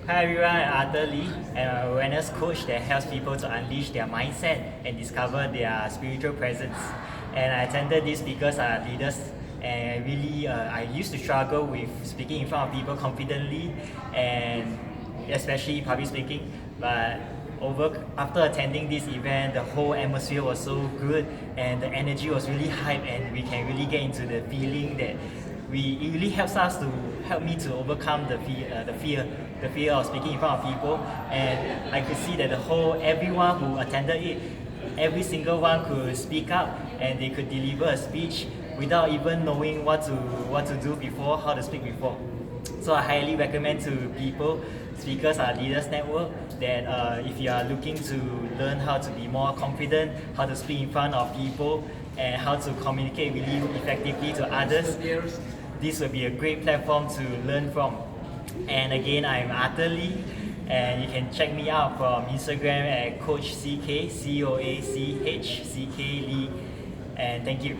Hi everyone, I'm Arthur Lee. I'm an awareness coach that helps people to unleash their mindset and discover their spiritual presence. And I attended this because leaders, and really I used to struggle with speaking in front of people confidently and especially public speaking. But after attending this event, the whole atmosphere was so good and the energy was really hype, and we can really get into the feeling that it really help me to overcome the fear of speaking in front of people. And I could see that everyone who attended it, every single one could speak up and they could deliver a speech without even knowing what to do before, how to speak before. So I highly recommend to people, speakers are leaders network, that if you are looking to learn how to be more confident, how to speak in front of people, and how to communicate really effectively to others, this will be a great platform to learn from. And again, I'm Arthur Lee, and you can check me out from Instagram at Coach CK, COACH CK Lee. And thank you.